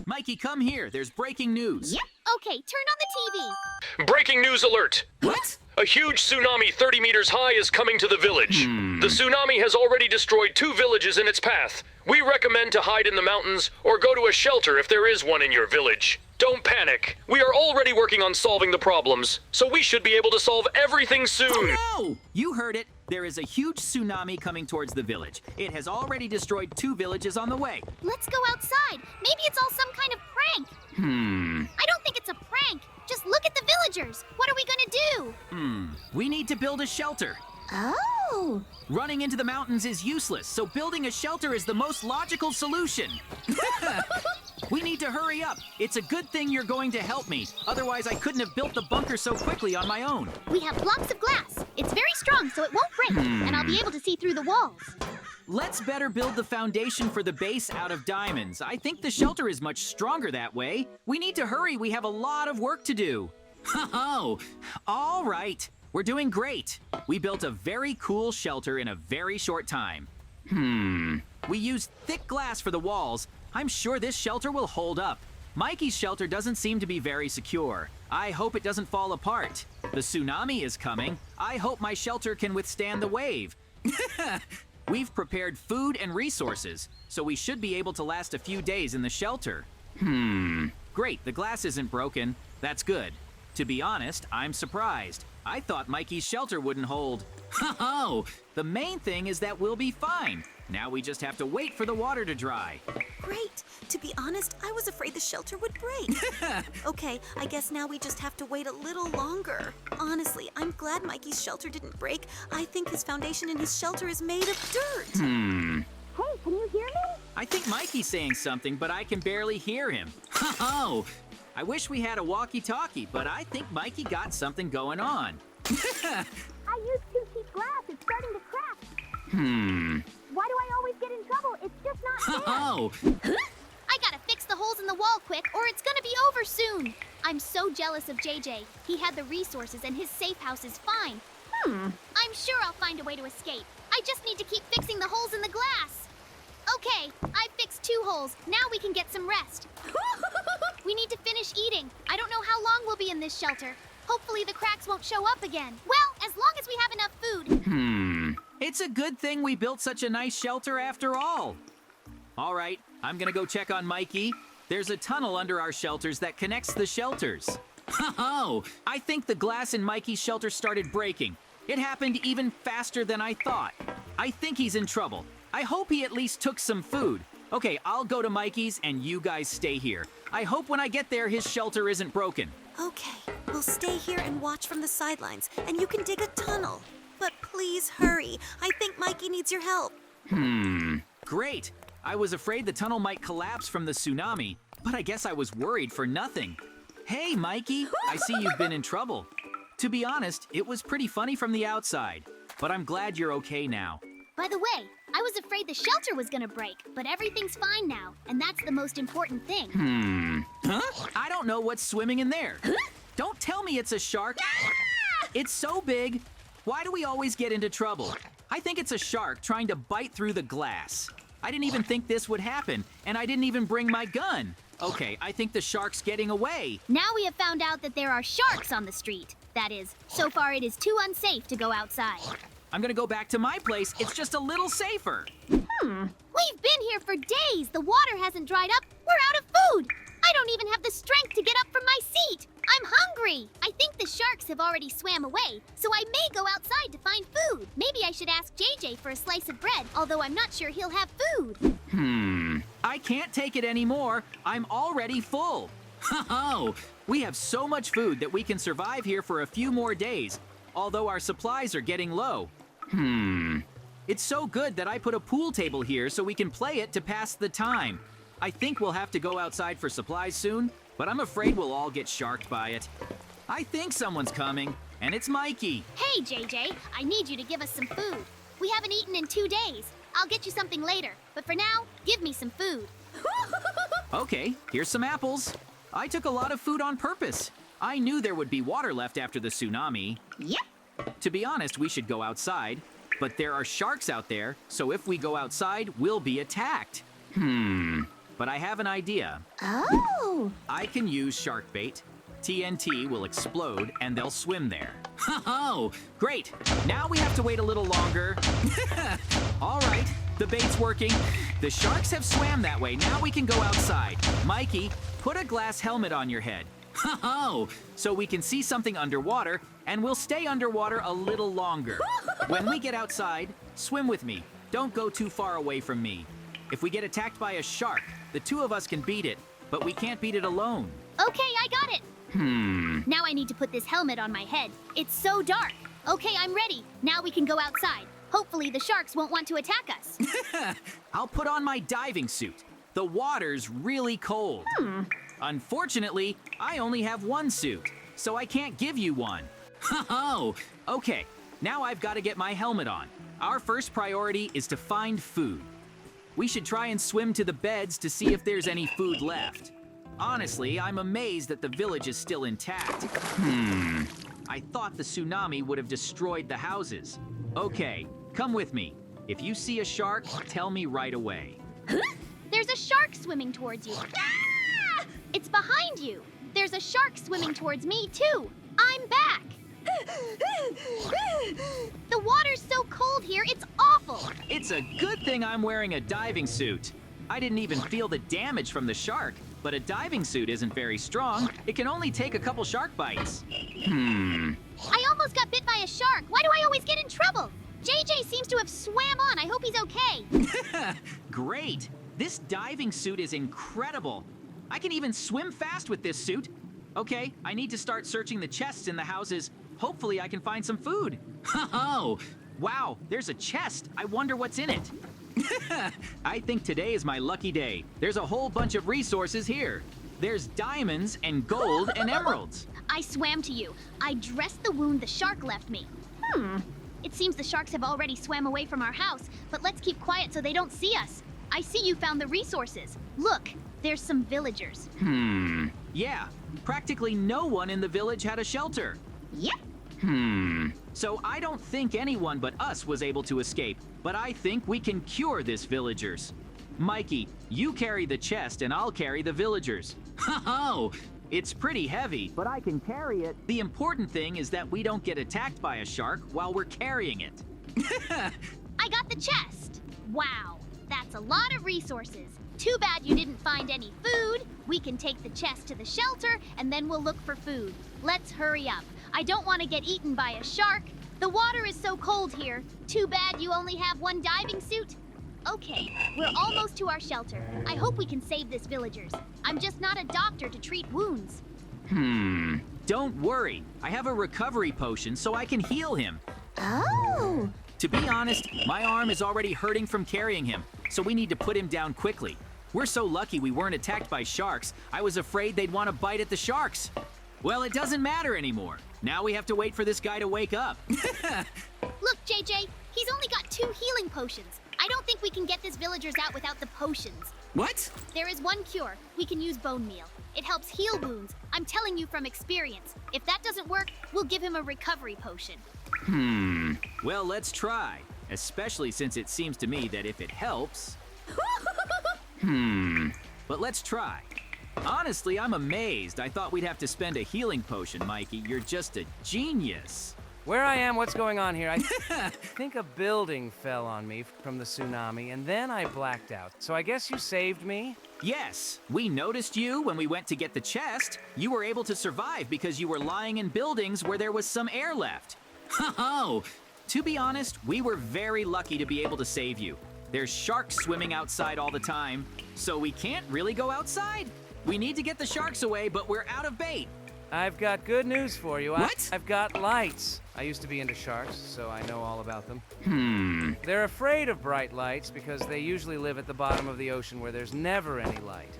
Mikey, come here. There's breaking news. Yep. Okay, turn on the TV. Breaking news alert! What? A huge tsunami 30 meters high is coming to the village. The tsunami has already destroyed 2 villages in its path. We recommend to hide in the mountains or go to a shelter if there is one in your village. Don't panic. We are already working on solving the problems, so we should be able to solve everything soon. Oh no! You heard it. There is a huge tsunami coming towards the village. It has already destroyed 2 villages on the way. Let's go outside. Maybe it's all some kind of prank. I don't think it's a prank. Just look at the villagers. What are we gonna do? We need to build a shelter. Oh. Running into the mountains is useless, so building a shelter is the most logical solution. We need to hurry up. It's a good thing you're going to help me. Otherwise, I couldn't have built the bunker so quickly on my own. We have blocks of glass. It's very strong, so it won't break, and I'll be able to see through the walls. Let's better build the foundation for the base out of diamonds. I think the shelter is much stronger that way. We need to hurry. We have a lot of work to do. Oh, all right. We're doing great. We built a very cool shelter in a very short time. We used thick glass for the walls. I'm sure this shelter will hold up. Mikey's shelter doesn't seem to be very secure. I hope it doesn't fall apart. The tsunami is coming. I hope my shelter can withstand the wave. We've prepared food and resources, so we should be able to last a few days in the shelter. Great, the glass isn't broken. That's good. To be honest, I'm surprised. I thought Mikey's shelter wouldn't hold. Oh, the main thing is that we'll be fine. Now we just have to wait for the water to dry. Great. To be honest, I was afraid the shelter would break. Okay, I guess now we just have to wait a little longer. Honestly, I'm glad Mikey's shelter didn't break. I think his foundation in his shelter is made of dirt. Hey, can you hear me? I think Mikey's saying something, but I can barely hear him. Oh, I wish we had a walkie-talkie, but I think Mikey got something going on. I used too cheap glass. It's starting to crack. Why do I always get in trouble? It's just not fair. Oh, I gotta fix the holes in the wall quick, or it's gonna be over soon. I'm so jealous of JJ. He had the resources, and his safe house is fine. I'm sure I'll find a way to escape. I just need to keep fixing the holes in the glass. Okay, I fixed 2 holes. Now we can get some rest. We need to finish eating. I don't know how long we'll be in this shelter. Hopefully the cracks won't show up again. Well, as long as we have enough food. it's a good thing we built such a nice shelter after all. All right, I'm gonna go check on Mikey. There's a tunnel under our shelters that connects the shelters. Oh, I think the glass in Mikey's shelter started breaking. It happened even faster than I thought. I think he's in trouble. I hope he at least took some food. Okay, I'll go to Mikey's and you guys stay here. I hope when I get there his shelter isn't broken. Okay, we'll stay here and watch from the sidelines, and you can dig a tunnel. But please hurry. I think Mikey needs your help. Great. I was afraid the tunnel might collapse from the tsunami, but I guess I was worried for nothing. Hey, Mikey, I see you've been in trouble. To be honest, it was pretty funny from the outside, but I'm glad you're okay now. By the way, I was afraid the shelter was gonna break, but everything's fine now, and that's the most important thing. Huh? I don't know what's swimming in there. Don't tell me it's a shark. It's so big. Why do we always get into trouble? I think it's a shark trying to bite through the glass. I didn't even think this would happen, and I didn't even bring my gun. Okay, I think the shark's getting away. Now we have found out that there are sharks on the street. That is, so far it is too unsafe to go outside. I'm gonna go back to my place. It's just a little safer. We've been here for days. The water hasn't dried up. We're out of food. I don't even have the strength to get up from my seat. I'm hungry. I think the sharks have already swam away, so I may go outside to find food. Maybe I should ask JJ for a slice of bread, although I'm not sure he'll have food. I can't take it anymore. I'm already full. Oh, we have so much food that we can survive here for a few more days, although our supplies are getting low. It's so good that I put a pool table here so we can play it to pass the time. I think we'll have to go outside for supplies soon, but I'm afraid we'll all get sharked by it. I think someone's coming, and it's Mikey. Hey, JJ, I need you to give us some food. We haven't eaten in 2 days. I'll get you something later, but for now, give me some food. Okay, here's some apples. I took a lot of food on purpose. I knew there would be water left after the tsunami. Yep. To be honest, we should go outside, but there are sharks out there, so if we go outside, we'll be attacked. But but I have an idea. Oh! I can use shark bait. TNT will explode and they'll swim there. Oh, great. Now we have to wait a little longer. All right, the bait's working. The sharks have swam that way. Now we can go outside. Mikey, put a glass helmet on your head. Oh, so we can see something underwater and we'll stay underwater a little longer. When we get outside, swim with me. Don't go too far away from me. If we get attacked by a shark, the two of us can beat it, but we can't beat it alone. Okay, I got it. Now I need to put this helmet on my head. It's so dark. Okay, I'm ready. Now we can go outside. Hopefully the sharks won't want to attack us. I'll put on my diving suit. The water's really cold. Unfortunately, I only have one suit, so I can't give you one. Oh, okay. Now I've got to get my helmet on. Our first priority is to find food. We should try and swim to the beds to see if there's any food left. Honestly, I'm amazed that the village is still intact. I thought the tsunami would have destroyed the houses. Okay, come with me. If you see a shark, tell me right away. There's a shark swimming towards you. Ah! It's behind you. There's a shark swimming towards me, too. I'm back. The water's so cold here, it's awful. It's a good thing I'm wearing a diving suit. I didn't even feel the damage from the shark, but a diving suit isn't very strong. It can only take a couple shark bites. I almost got bit by a shark. Why do I always get in trouble? JJ seems to have swam on. I hope he's okay. Great. This diving suit is incredible. I can even swim fast with this suit. Okay, I need to start searching the chests in the houses. Hopefully I can find some food. Oh, wow, there's a chest. I wonder what's in it. I think today is my lucky day. There's a whole bunch of resources here. There's diamonds and gold and emeralds. I swam to you. I dressed the wound the shark left me. It seems the sharks have already swam away from our house, but let's keep quiet so they don't see us. I see you found the resources. Look, there's some villagers. Yeah, practically no one in the village had a shelter. Yep. So I don't think anyone but us was able to escape, but I think we can cure this villagers. Mikey, you carry the chest and I'll carry the villagers. Oh, it's pretty heavy, but I can carry it. The important thing is that we don't get attacked by a shark while we're carrying it. I got the chest. Wow, that's a lot of resources. Too bad you didn't find any food. We can take the chest to the shelter and then we'll look for food. Let's hurry up. I don't want to get eaten by a shark. The water is so cold here. Too bad you only have one diving suit. Okay, we're almost to our shelter. I hope we can save this villagers. I'm just not a doctor to treat wounds. Don't worry. I have a recovery potion so I can heal him. Oh. To be honest, my arm is already hurting from carrying him, so we need to put him down quickly. We're so lucky we weren't attacked by sharks. I was afraid they'd want to bite at the sharks. Well, it doesn't matter anymore. Now we have to wait for this guy to wake up. Look, JJ, he's only got 2 healing potions. I don't think we can get this villagers out without the potions. What? There is one cure. We can use bone meal. It helps heal wounds. I'm telling you from experience. If that doesn't work, we'll give him a recovery potion. Well, let's try. Especially since it seems to me that if it helps... But let's try. Honestly, I'm amazed. I thought we'd have to spend a healing potion, Mikey. You're just a genius. Where I am, what's going on here? I think a building fell on me from the tsunami, and then I blacked out. So I guess you saved me? Yes, we noticed you when we went to get the chest. You were able to survive because you were lying in buildings where there was some air left. Oh, to be honest, we were very lucky to be able to save you. There's sharks swimming outside all the time, so we can't really go outside. We need to get the sharks away, but we're out of bait. I've got good news for you. What? I've got lights. I used to be into sharks, so I know all about them. They're afraid of bright lights because they usually live at the bottom of the ocean where there's never any light.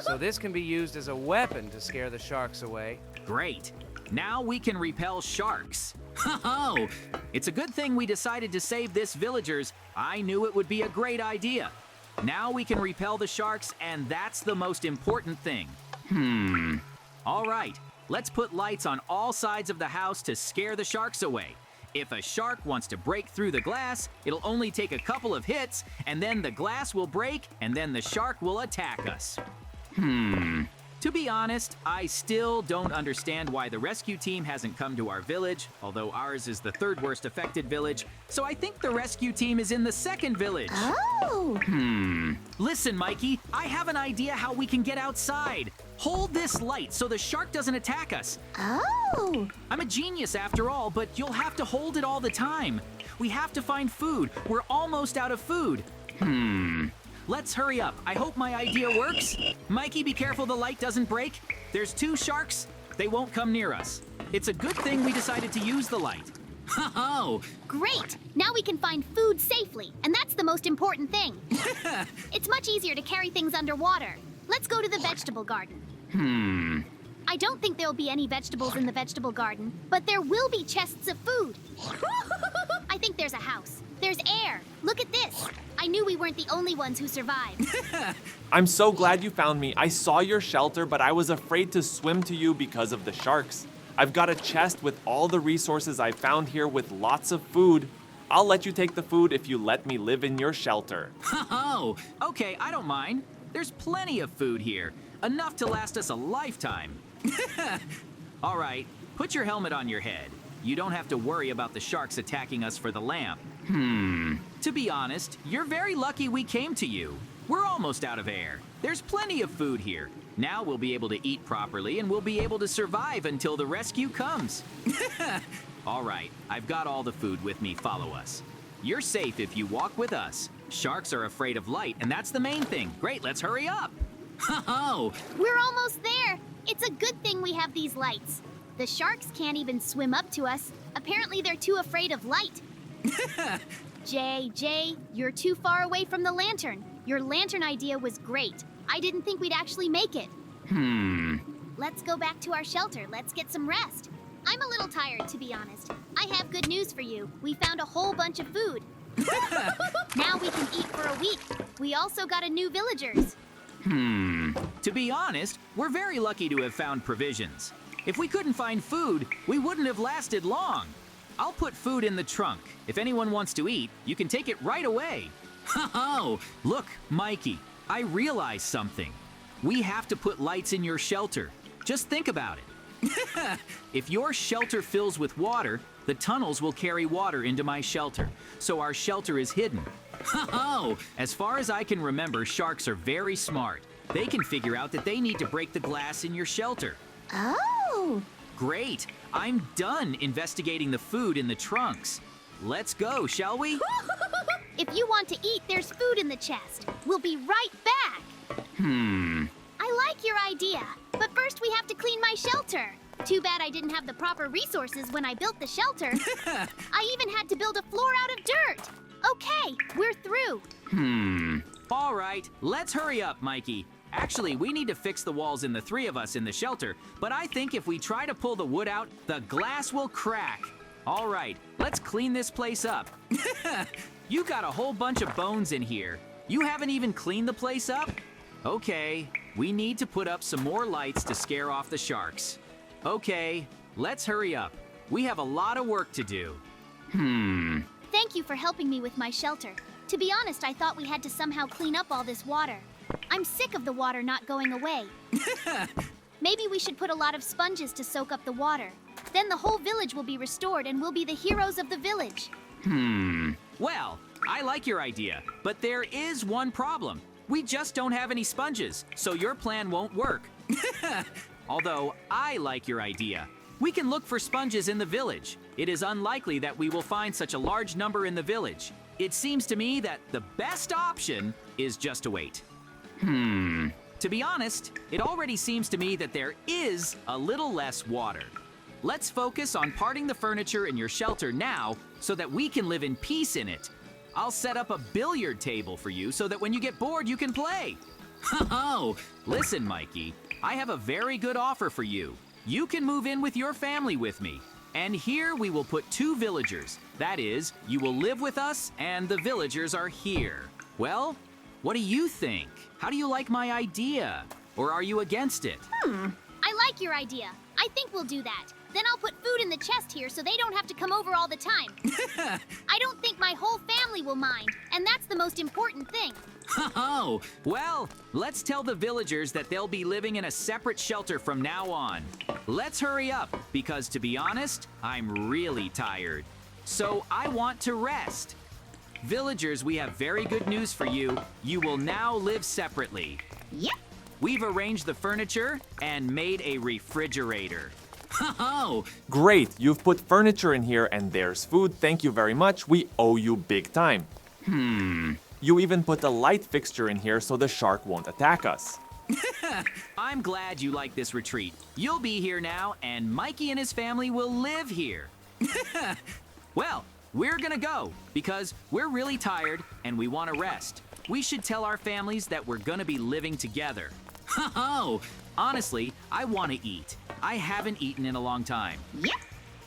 So this can be used as a weapon to scare the sharks away. Great. Now we can repel sharks. Oh, it's a good thing we decided to save this villagers. I knew it would be a great idea. Now we can repel the sharks, and that's the most important thing. All right, let's put lights on all sides of the house to scare the sharks away. If a shark wants to break through the glass, it'll only take a couple of hits, and then the glass will break, and then the shark will attack us. To be honest, I still don't understand why the rescue team hasn't come to our village, although ours is the third worst affected village, so I think the rescue team is in the second village. Oh! Listen, Mikey, I have an idea how we can get outside. Hold this light so the shark doesn't attack us. Oh! I'm a genius after all, but you'll have to hold it all the time. We have to find food. We're almost out of food. Let's hurry up. I hope my idea works. Mikey, be careful the light doesn't break. There's 2 sharks. They won't come near us. It's a good thing we decided to use the light. Oh, Great! Now we can find food safely, and that's the most important thing. It's much easier to carry things underwater. Let's go to the vegetable garden. I don't think there'll be any vegetables in the vegetable garden, but there will be chests of food. I think there's a house. There's air. Look at this. I knew we weren't the only ones who survived. I'm so glad you found me. I saw your shelter, but I was afraid to swim to you because of the sharks. I've got a chest with all the resources I found here with lots of food. I'll let you take the food if you let me live in your shelter. oh, okay, I don't mind. There's plenty of food here. Enough to last us a lifetime. All right, put your helmet on your head. You don't have to worry about the sharks attacking us for the lamp. To be honest, you're very lucky we came to you. We're almost out of air. There's plenty of food here. Now we'll be able to eat properly and we'll be able to survive until the rescue comes. All right, I've got all the food with me. Follow us. You're safe if you walk with us. Sharks are afraid of light, and that's the main thing. Great, let's hurry up. Oh, We're almost there. It's a good thing we have these lights. The sharks can't even swim up to us. Apparently they're too afraid of light. Jay, you're too far away from the lantern. Your lantern idea was great. I didn't think we'd actually make it. Let's go back to our shelter. Let's get some rest. I'm a little tired, to be honest. I have good news for you. We found a whole bunch of food. Now we can eat for a week. We also got a new villagers. To be honest, we're very lucky to have found provisions. If we couldn't find food, we wouldn't have lasted long. I'll put food in the trunk. If anyone wants to eat, you can take it right away. Oh, look, Mikey, I realized something. We have to put lights in your shelter. Just think about it. If your shelter fills with water, the tunnels will carry water into my shelter, so our shelter is hidden. Oh, as far as I can remember, sharks are very smart. They can figure out that they need to break the glass in your shelter. Oh! Great! I'm done investigating the food in the trunks. Let's go, shall we? If you want to eat, there's food in the chest. We'll be right back. I like your idea, but first we have to clean my shelter. Too bad I didn't have the proper resources when I built the shelter. I even had to build a floor out of dirt. Okay, we're through. All right, let's hurry up, Mikey. Actually, we need to fix the walls in the 3 of us in the shelter, but I think if we try to pull the wood out, the glass will crack. All right, let's clean this place up. You got a whole bunch of bones in here. You haven't even cleaned the place up? Okay, we need to put up some more lights to scare off the sharks. Okay, let's hurry up. We have a lot of work to do. Thank you for helping me with my shelter. To be honest, I thought we had to somehow clean up all this water. I'm sick of the water not going away. Maybe we should put a lot of sponges to soak up the water. Then the whole village will be restored and we'll be the heroes of the village. Well, I like your idea, but there is one problem. We just don't have any sponges, so your plan won't work. Although I like your idea. We can look for sponges in the village. It is unlikely that we will find such a large number in the village. It seems to me that the best option is just to wait. To be honest, it already seems to me that there is a little less water. Let's focus on parting the furniture in your shelter now so that we can live in peace in it. I'll set up a billiard table for you so that when you get bored, you can play. Oh, listen, Mikey, I have a very good offer for you. You can move in with your family with me. And here we will put 2 villagers. That is, you will live with us and the villagers are here. Well, what do you think? How do you like my idea? Or are you against it? I like your idea. I think we'll do that. Then I'll put food in the chest here so they don't have to come over all the time. I don't think my whole family will mind, and that's the most important thing. Oh, well, let's tell the villagers that they'll be living in a separate shelter from now on. Let's hurry up, because to be honest, I'm really tired. So I want to rest. Villagers, we have very good news for you. You will now live separately. Yep. We've arranged the furniture and made a refrigerator. Oh, Great, you've put furniture in here and there's food. Thank you very much. We owe you big time. You even put a light fixture in here so the shark won't attack us. I'm glad you like this retreat. You'll be here now, and Mikey and his family will live here. Well, we're gonna go because we're really tired and we want to rest. We should tell our families that we're gonna be living together. Oh, honestly, I want to eat. I haven't eaten in a long time. Yep.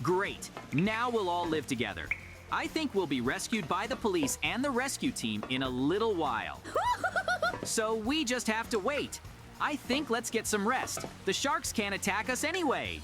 Great. Now we'll all live together. I think we'll be rescued by the police and the rescue team in a little while. So we just have to wait. I think let's get some rest. The sharks can't attack us anyway.